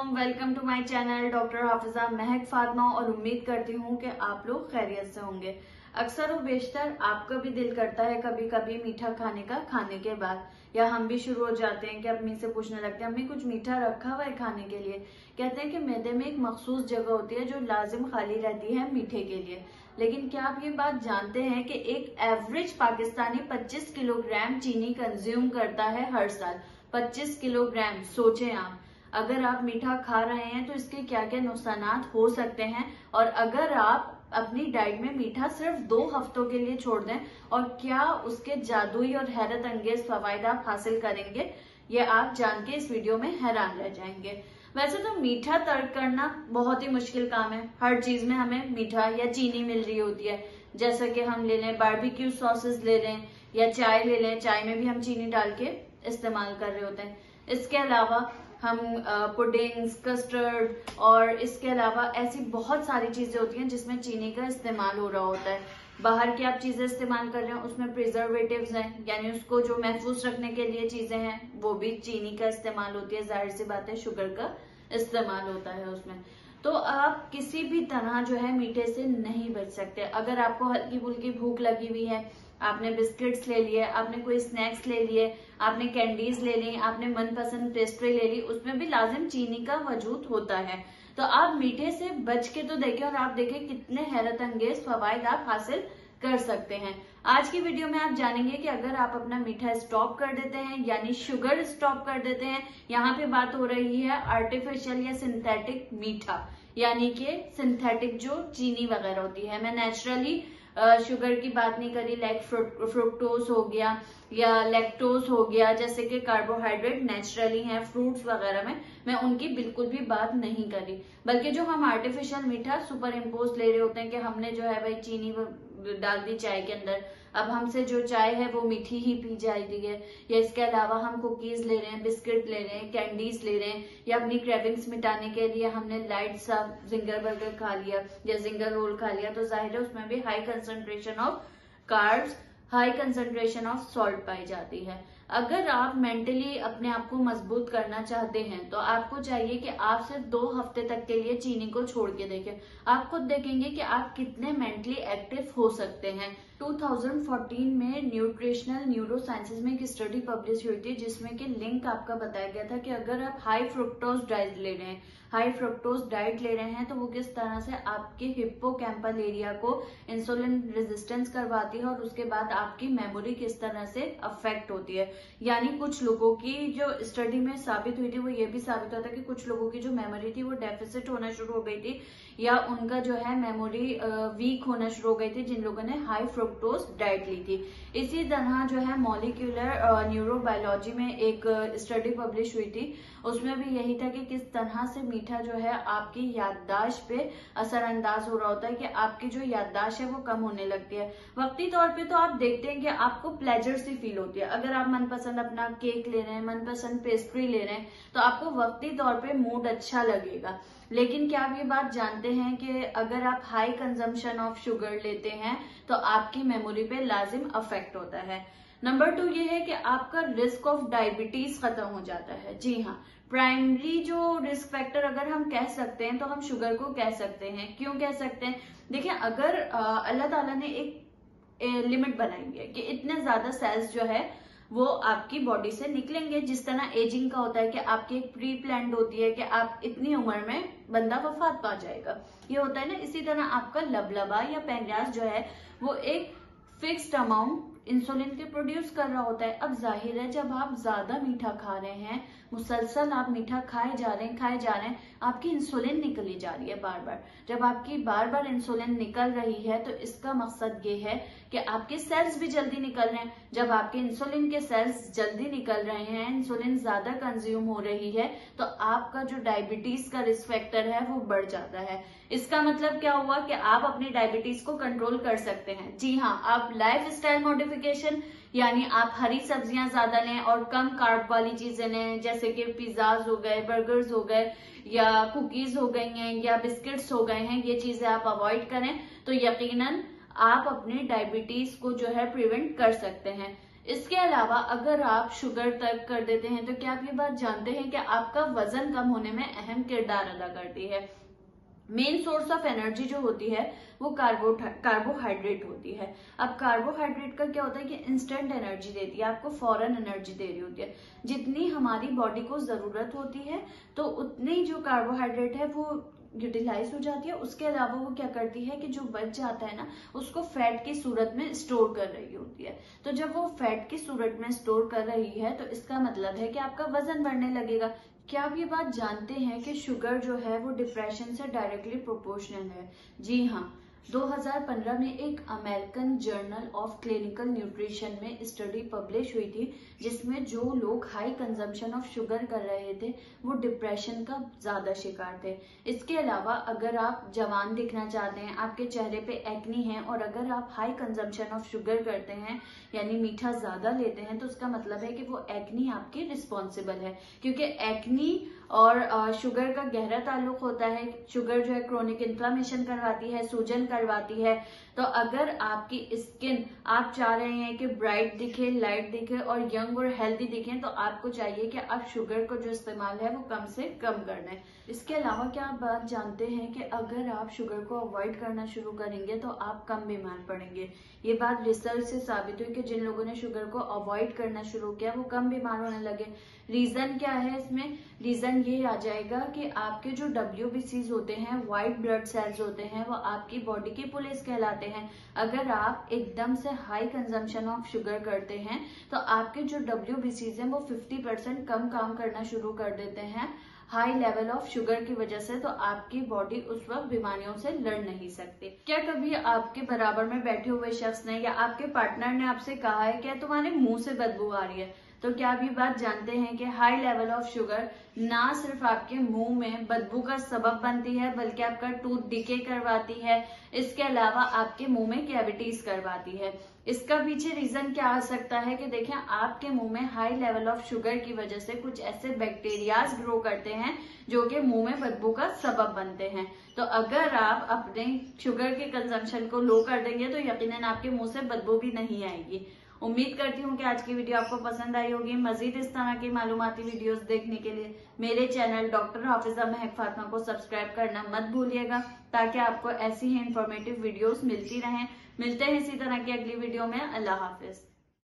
वालेकुम, welcome to my channel doctor Hafiza Mahak Fatima. और उम्मीद करती हूँ कि आप लोग खैरियत से होंगे। अक्सर और बेशतर आपका भी दिल करता है कभी कभी मीठा खाने का, खाने के बाद या हम भी शुरू हो जाते हैं कि अम्मी से पूछने लगते हैं, अम्मी कुछ मीठा रखा हुआ है खाने के लिए। कहते हैं कि मैदे में एक मखसूस जगह होती है जो लाजिम खाली रहती है मीठे के लिए। लेकिन क्या आप ये बात जानते हैं कि एक एवरेज पाकिस्तानी 25 किलोग्राम चीनी कंज्यूम करता है हर साल। 25 किलोग्राम, सोचें आप, अगर आप मीठा खा रहे हैं तो इसके क्या क्या नुकसान हो सकते हैं। और अगर आप अपनी डाइट में मीठा सिर्फ 2 हफ्तों के लिए छोड़ दें और क्या उसके जादुई और हैरत अंगेज फवायद आप हासिल करेंगे, ये आप जान के इस वीडियो में हैरान रह जाएंगे। वैसे तो मीठा तर्क करना बहुत ही मुश्किल काम है। हर चीज में हमें मीठा या चीनी मिल रही होती है। जैसे कि हम ले लें बारबेक्यू सॉसेस ले लें या चाय ले लें, चाय में भी हम चीनी डाल के इस्तेमाल कर रहे होते हैं। इसके अलावा हम पुडिंग्स, कस्टर्ड और इसके अलावा ऐसी बहुत सारी चीजें होती हैं जिसमें चीनी का इस्तेमाल हो रहा होता है। बाहर की आप चीजें इस्तेमाल कर रहे हो उसमें प्रिजर्वेटिव्स हैं, यानी उसको जो महफूज रखने के लिए चीजें हैं वो भी चीनी का इस्तेमाल होती है। जाहिर सी बात है शुगर का इस्तेमाल होता है उसमें। तो आप किसी भी तरह जो है मीठे से नहीं बच सकते। अगर आपको हल्की फुल्की भूख लगी हुई है, आपने बिस्किट्स ले लिए, आपने कोई स्नैक्स ले लिए, आपने कैंडीज ले ली, आपने मनपसंद पेस्ट्री ले ली, उसमें भी लाजिम चीनी का वजूद होता है। तो आप मीठे से बच के तो देखें और आप देखें कितने हैरत अंगेज फवायद आप हासिल कर सकते हैं। आज की वीडियो में आप जानेंगे कि अगर आप अपना मीठा स्टॉप कर देते हैं, यानी शुगर स्टॉप कर देते हैं, यहाँ पे बात हो रही है आर्टिफिशियल या सिंथेटिक मीठा, यानी कि सिंथेटिक जो चीनी वगैरह होती है। मैं नेचुरली शुगर की बात नहीं करी, लाइक फ्रुक्टोज हो गया या लैक्टोज हो गया, जैसे कि कार्बोहाइड्रेट नेचुरली हैं फ्रूट्स वगैरह में, मैं उनकी बिल्कुल भी बात नहीं करी। बल्कि जो हम आर्टिफिशियल मीठा सुपर इम्पोज ले रहे होते हैं कि हमने जो है भाई चीनी डाल दी चाय के अंदर, अब हमसे जो चाय है वो मीठी ही पी जा रही है। या इसके अलावा हम कुकीज ले रहे हैं, बिस्किट ले रहे हैं, कैंडीज ले रहे हैं, या अपनी क्रेविंग्स मिटाने के लिए हमने लाइट सा जिंगर बर्गर खा लिया या जिंगर रोल खा लिया, तो जाहिर है उसमें भी high concentration of carbs, high concentration of salt पाई जाती है। अगर आप मेंटली अपने आप को मजबूत करना चाहते हैं तो आपको चाहिए कि आप सिर्फ 2 हफ्ते तक के लिए चीनी को छोड़ के देखें। आप खुद देखेंगे कि आप कितने मेंटली एक्टिव हो सकते हैं। 2014 में न्यूट्रिशनल न्यूरो साइंसेज में एक स्टडी पब्लिश हुई थी जिसमें कि लिंक आपका बताया गया था कि अगर आप हाई फ्रुक्टोज डाइट ले रहे हैं, हाई फ्रुक्टोज डाइट ले रहे हैं तो वो किस तरह से आपके हिप्पोकैम्पल एरिया को इंसुलिन रेजिस्टेंस करवाती है और उसके बाद आपकी मेमोरी किस तरह से अफेक्ट होती है। यानी कुछ लोगों की जो स्टडी में साबित हुई थी वो ये भी साबित हुआ था कि कुछ लोगों की जो मेमोरी थी वो डेफिसिट होना शुरू हो गई थी या उनका जो है मेमोरी वीक होना शुरू हो गई थी जिन लोगों ने हाई फ्रुक्टोज डाइट ली थी। इसी तरह जो है मॉलिक्यूलर न्यूरोबायोलॉजी में एक स्टडी पब्लिश हुई थी, उसमें भी यही था कि किस तरह से मीठा जो है आपकी याददाश्त पे असरअंदाज हो रहा होता है कि आपकी जो याददाश्त है वो कम होने लगती है। वक्ती तौर पे तो आप देखते हैं कि आपको प्लेजर सी फील होती है। अगर आप मनपसंद अपना केक ले रहे हैं, मनपसंद पेस्ट्री ले रहे हैं, तो आपको वक्ती तौर पे मूड अच्छा लगेगा। लेकिन क्या आप ये बात जानते हैं कि अगर आप हाई कंजम्पशन ऑफ शुगर लेते हैं तो आपकी मेमोरी पे लाजिम अफेक्ट होता है। नंबर 2 ये है कि आपका रिस्क ऑफ डायबिटीज खत्म हो जाता है। जी हाँ, प्राइमरी जो रिस्क फैक्टर अगर हम कह सकते हैं तो हम शुगर को कह सकते हैं। क्यों कह सकते हैं? देखिए, अगर अल्लाह ताला ने एक लिमिट बनाई है कि इतने ज्यादा सेल्स जो है वो आपकी बॉडी से निकलेंगे, जिस तरह एजिंग का होता है कि आपकी एक प्री प्लान्ड होती है कि आप इतनी उम्र में बंदा वफात पा जाएगा, ये होता है ना। इसी तरह आपका लबलबा या पैंक्रियास जो है वो एक फिक्स्ड अमाउंट इंसुलिन के प्रोड्यूस कर रहा होता है। अब जाहिर है जब आप ज्यादा मीठा खा रहे हैं, मुसलसल आप मीठा खाए जा रहे हैं, आपकी इंसुलिन निकली जा रही है बार बार। जब आपकी बार बार इंसुलिन निकल रही है तो इसका मकसद ये है कि आपके सेल्स भी जल्दी निकल रहे हैं। जब आपके इंसुलिन के सेल्स जल्दी निकल रहे हैं, इंसुलिन ज्यादा कंज्यूम हो रही है, तो आपका जो डायबिटीज का रिस्क फैक्टर है वो बढ़ जाता है। इसका मतलब क्या हुआ कि आप अपनी डायबिटीज को कंट्रोल कर सकते हैं। जी हाँ, आप लाइफ स्टाइल मॉडिफिकेशन, यानी आप हरी सब्जियां ज्यादा लें और कम कार्ब वाली चीजें लें, जैसे कि पिज्जाज हो गए, बर्गर्स हो गए या कुकीज हो गई हैं या बिस्किट्स हो गए हैं, ये चीजें आप अवॉइड करें तो यकीनन आप अपनी डायबिटीज को जो है प्रिवेंट कर सकते हैं। इसके अलावा अगर आप शुगर तक कर देते हैं तो क्या आप ये बात जानते हैं कि आपका वजन कम होने में अहम किरदार अदा करती है। मेन सोर्स ऑफ एनर्जी जो होती है वो कार्बोहाइड्रेट होती है। अब कार्बोहाइड्रेट का क्या होता है कि इंस्टेंट एनर्जी देती है, आपको फौरन एनर्जी दे रही होती है। जितनी हमारी बॉडी को जरूरत होती है तो उतनी जो कार्बोहाइड्रेट है वो यूटिलाइज हो जाती है। उसके अलावा वो क्या करती है कि जो बच जाता है ना उसको फैट की सूरत में स्टोर कर रही होती है। तो जब वो फैट की सूरत में स्टोर कर रही है तो इसका मतलब है कि आपका वजन बढ़ने लगेगा। क्या आप ये बात जानते हैं कि शुगर जो है वो डिप्रेशन से डायरेक्टली प्रोपोर्शनल है? जी हाँ, 2015 में एक American journal of clinical nutrition में स्टडी पब्लिश हुई थी जिसमें जो लोग हाई कंजम्पशन ऑफ शुगर कर रहे थे वो डिप्रेशन का ज्यादा शिकार थे। इसके अलावा अगर आप जवान दिखना चाहते हैं, आपके चेहरे पे एक्नी है और अगर आप हाई कंजम्पशन ऑफ शुगर करते हैं यानी मीठा ज्यादा लेते हैं तो उसका मतलब है कि वो एक्नी आपकी रिस्पॉन्सिबल है, क्योंकि एक्नी और शुगर का गहरा ताल्लुक होता है। शुगर जो है क्रोनिक इन्फ्लामेशन करवाती है, सूजन करवाती है। तो अगर आपकी स्किन आप चाह रहे हैं कि ब्राइट दिखे, लाइट दिखे और यंग और हेल्दी दिखे तो आपको चाहिए कि आप शुगर को जो इस्तेमाल है वो कम से कम कर दें। इसके अलावा क्या आप बात जानते हैं कि अगर आप शुगर को अवॉइड करना शुरू करेंगे तो आप कम बीमार पड़ेंगे। ये बात रिसर्च से साबित हुई कि जिन लोगों ने शुगर को अवॉइड करना शुरू किया वो कम बीमार होने लगे। रीजन क्या है इसमें? रीजन ये आ जाएगा कि आपके जो WBCs होते हैं, व्हाइट ब्लड सेल्स होते हैं, वो आपकी बॉडी की पुलिस कहलाते हैं। अगर आप एकदम से हाई कंजम्पशन ऑफ शुगर करते हैं तो आपके जो WBCs हैं वो 50% कम काम करना शुरू कर देते हैं हाई लेवल ऑफ शुगर की वजह से। तो आपकी बॉडी उस वक्त बीमारियों से लड़ नहीं सकती। क्या कभी आपके बराबर में बैठे हुए शख्स ने या आपके पार्टनर ने आपसे कहा है कि तुम्हारे मुंह से बदबू आ रही है? तो क्या आप ये बात जानते हैं कि हाई लेवल ऑफ शुगर ना सिर्फ आपके मुंह में बदबू का सबब बनती है बल्कि आपका टूथ डिके करवाती है। इसके अलावा आपके मुंह में कैविटीज करवाती है। इसका पीछे रीजन क्या आ सकता है कि देखें, आपके मुंह में हाई लेवल ऑफ शुगर की वजह से कुछ ऐसे बैक्टीरियाज ग्रो करते हैं जो कि मुंह में बदबू का सबब बनते हैं। तो अगर आप अपने शुगर के कंजम्पशन को लो कर देंगे तो यकीनन आपके मुंह से बदबू भी नहीं आएगी। उम्मीद करती हूँ कि आज की वीडियो आपको पसंद आई होगी। मजीद इस तरह की मालूमाती वीडियोस देखने के लिए मेरे चैनल डॉक्टर हाफिजा महक फातिमा को सब्सक्राइब करना मत भूलिएगा ताकि आपको ऐसी ही इंफॉर्मेटिव वीडियोस मिलती रहें। मिलते हैं इसी तरह की अगली वीडियो में। अल्लाह हाफिज।